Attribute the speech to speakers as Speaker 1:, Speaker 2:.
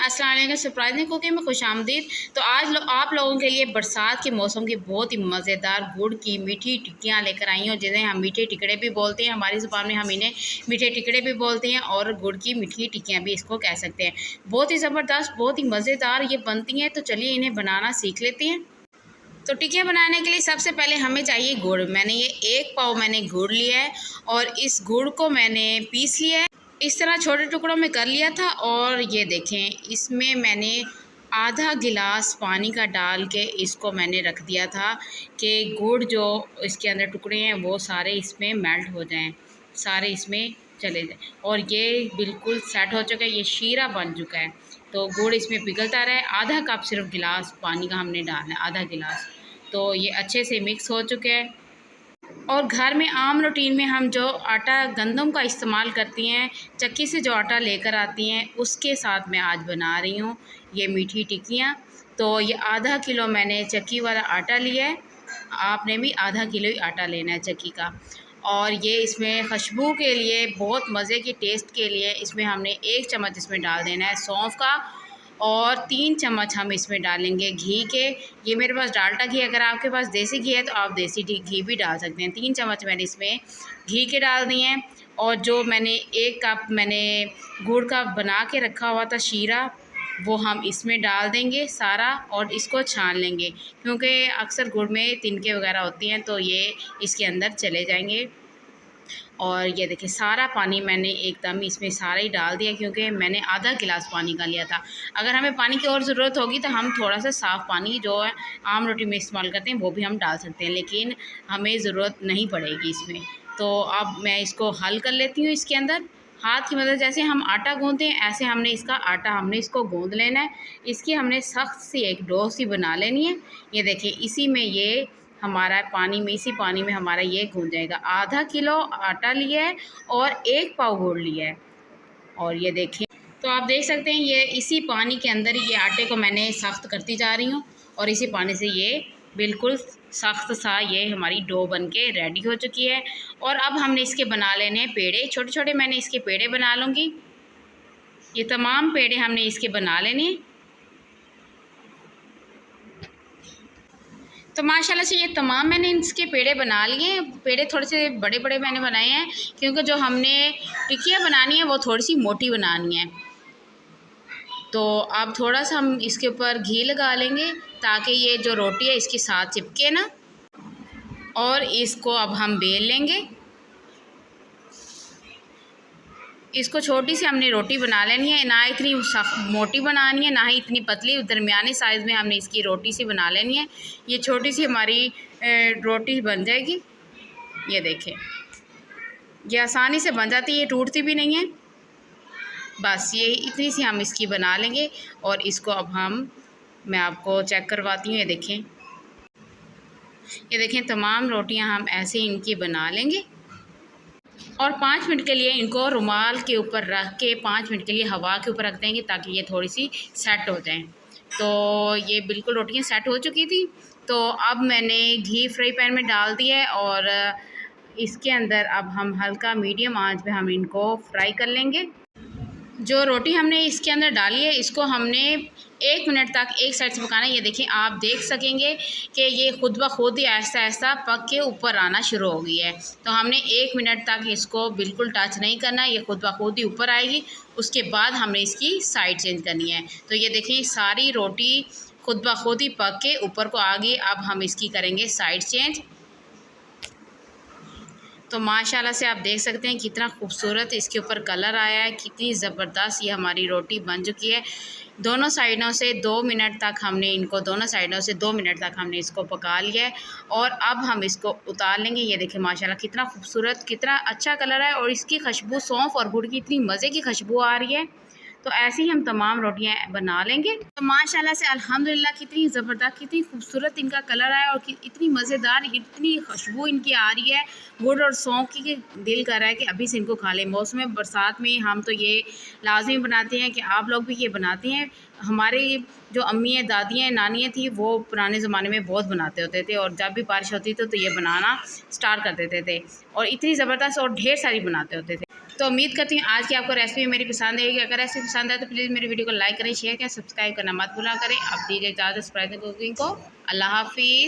Speaker 1: अस्सलाम वालेकुम। Surprising cooking में खुशामदीद। तो आज आप लोगों के लिए बरसात के मौसम की बहुत ही मज़ेदार गुड़ की मीठी टिक्कियाँ लेकर आई हूँ, जिन्हें हम मीठे टिकड़े भी बोलते हैं। हमारी ज़ुबान में हम इन्हें मीठे टिकड़े भी बोलते हैं और गुड़ की मीठी टिक्कियाँ भी इसको कह सकते हैं। बहुत ही ज़बरदस्त, बहुत ही मज़ेदार ये बनती हैं। तो चलिए इन्हें बनाना सीख लेते हैं। तो टिक्कियाँ बनाने के लिए सबसे पहले हमें चाहिए गुड़। मैंने ये 1 पाव मैंने गुड़ लिया है और इस गुड़ को मैंने पीस लिया है। इस तरह छोटे टुकड़ों में कर लिया था। और ये देखें, इसमें मैंने आधा गिलास पानी का डाल के इसको मैंने रख दिया था कि गुड़ जो इसके अंदर टुकड़े हैं वो सारे इसमें मेल्ट हो जाएं, सारे इसमें चले जाएं। और ये बिल्कुल सेट हो चुका है, ये शीरा बन चुका है। तो गुड़ इसमें पिघलता रहा है। आधा कप सिर्फ गिलास पानी का हमने डालना है, आधा गिलास। तो ये अच्छे से मिक्स हो चुके हैं। और घर में आम रूटीन में हम जो आटा गंदम का इस्तेमाल करती हैं, चक्की से जो आटा लेकर आती हैं, उसके साथ मैं आज बना रही हूँ ये मीठी टिक्कियाँ। तो ये आधा किलो मैंने चक्की वाला आटा लिया है। आपने भी आधा किलो ही आटा लेना है चक्की का। और ये इसमें खुशबू के लिए, बहुत मज़े की टेस्ट के लिए इसमें हमने 1 चम्मच इसमें डाल देना है सौंफ का। और 3 चम्मच हम इसमें डालेंगे घी के। ये मेरे पास डालडा घी, अगर आपके पास देसी घी है तो आप देसी घी भी डाल सकते हैं। 3 चम्मच मैंने इसमें घी के डाल दिए हैं। और जो मैंने 1 कप मैंने गुड़ का बना के रखा हुआ था शीरा, वो हम इसमें डाल देंगे सारा और इसको छान लेंगे, क्योंकि अक्सर गुड़ में तिनके वगैरह होती हैं तो ये इसके अंदर चले जाएंगे। और ये देखिए, सारा पानी मैंने एकदम इसमें सारा ही डाल दिया, क्योंकि मैंने आधा गिलास पानी का लिया था। अगर हमें पानी की और ज़रूरत होगी तो हम थोड़ा सा साफ़ पानी जो है आम रोटी में इस्तेमाल करते हैं वो भी हम डाल सकते हैं, लेकिन हमें ज़रूरत नहीं पड़ेगी इसमें। तो अब मैं इसको हल कर लेती हूँ। इसके अंदर हाथ की मदद, जैसे हम आटा गूँधते हैं ऐसे हमने इसको गूँध लेना है। इसकी हमने सख्त सी एक डो सी बना लेनी है। ये देखिए, इसी में ये हमारा पानी में, इसी पानी में हमारा ये गूँध जाएगा। आधा किलो आटा लिया है और 1 पाव गुड़ लिया है। और ये देखें, तो आप देख सकते हैं ये इसी पानी के अंदर ही ये आटे को मैंने सख्त करती जा रही हूँ। और इसी पानी से ये बिल्कुल सख्त सा ये हमारी डो बन के रेडी हो चुकी है। और अब हमने इसके बना लेने हैं पेड़े। छोटे छोटे मैंने इसके पेड़े बना लूँगी। ये तमाम पेड़े हमने इसके बना लेने हैं। तो माशाल्लाह से ये तमाम मैंने इसके पेड़े बना लिए। पेड़े थोड़े से बड़े बड़े मैंने बनाए हैं, क्योंकि जो हमने टिक्कियाँ बनानी है वो थोड़ी सी मोटी बनानी है। तो अब थोड़ा सा हम इसके ऊपर घी लगा लेंगे ताकि ये जो रोटी है इसके साथ चिपके ना। और इसको अब हम बेल लेंगे। इसको छोटी सी हमने रोटी बना लेनी है, ना इतनी मोटी बनानी है ना ही इतनी पतली, दरमियाने साइज़ में हमने इसकी रोटी सी बना लेनी है। ये छोटी सी हमारी रोटी बन जाएगी। ये देखें, ये आसानी से बन जाती है, ये टूटती भी नहीं है। बस ये इतनी सी हम इसकी बना लेंगे। और इसको अब मैं आपको चेक करवाती हूँ। ये देखें तमाम रोटियाँ हम ऐसे इनकी बना लेंगे। और 5 मिनट के लिए इनको रुमाल के ऊपर रख के 5 मिनट के लिए हवा के ऊपर रख देंगे, ताकि ये थोड़ी सी सेट हो जाएं। तो ये बिल्कुल रोटियां सेट हो चुकी थी। तो अब मैंने घी फ्राई पैन में डाल दिया है और इसके अंदर अब हम हल्का मीडियम आंच पे हम इनको फ्राई कर लेंगे। जो रोटी हमने इसके अंदर डाली है इसको हमने 1 मिनट तक एक साइड से पकाना है। ये देखिए, आप देख सकेंगे कि ये खुद ब खुद ही ऐसा ऐसा पक के ऊपर आना शुरू हो गई है। तो हमने 1 मिनट तक इसको बिल्कुल टच नहीं करना, ये खुद ब खुद ही ऊपर आएगी। उसके बाद हमने इसकी साइड चेंज करनी है। तो ये देखिए, सारी रोटी खुद ब खुद ही पक के ऊपर को आ गई। अब हम इसकी करेंगे साइड चेंज। तो माशाल्लाह से आप देख सकते हैं कितना खूबसूरत इसके ऊपर कलर आया है, कितनी ज़बरदस्त ये हमारी रोटी बन चुकी है। दोनों साइडों से 2 मिनट तक हमने इसको पका लिया है। और अब हम इसको उतार लेंगे। ये देखिए माशाल्लाह कितना खूबसूरत, कितना अच्छा कलर है। और इसकी खुशबू, सौंफ और गुड़ की इतनी मज़े की खुशबू आ रही है। तो ऐसे ही हम तमाम रोटियां बना लेंगे। तो माशाल्लाह से अल्हम्दुलिल्लाह कितनी ज़बरदस्त, कितनी खूबसूरत इनका कलर है और इतनी मज़ेदार, इतनी खुशबू इनकी आ रही है गुड़ और सौंफ की, दिल कर रहा है कि अभी से इनको खा लें। मौसम बरसात में हम तो ये लाजमी बनाते हैं कि आप लोग भी ये बनाते हैं। हमारे जो अम्मी हैं, दादी हैं, नानियाँ थी, वो पुराने ज़माने में बहुत बनाते होते थे। और जब भी बारिश होती थी तो ये बनाना स्टार्ट कर देते थे और इतनी ज़बरदस्त और ढेर सारी बनाते होते थे। तो उम्मीद करती हूँ आज की आपको रेसिपी मेरी पसंद आएगी। अगर रेसिपी पसंद आए तो प्लीज़ मेरी वीडियो को लाइक करें, शेयर करें, सब्सक्राइब करना मत भूला करें। अब दीजिए इजाज़त सरप्राइजिंग कुकिंग को। अल्लाह हाफिज़।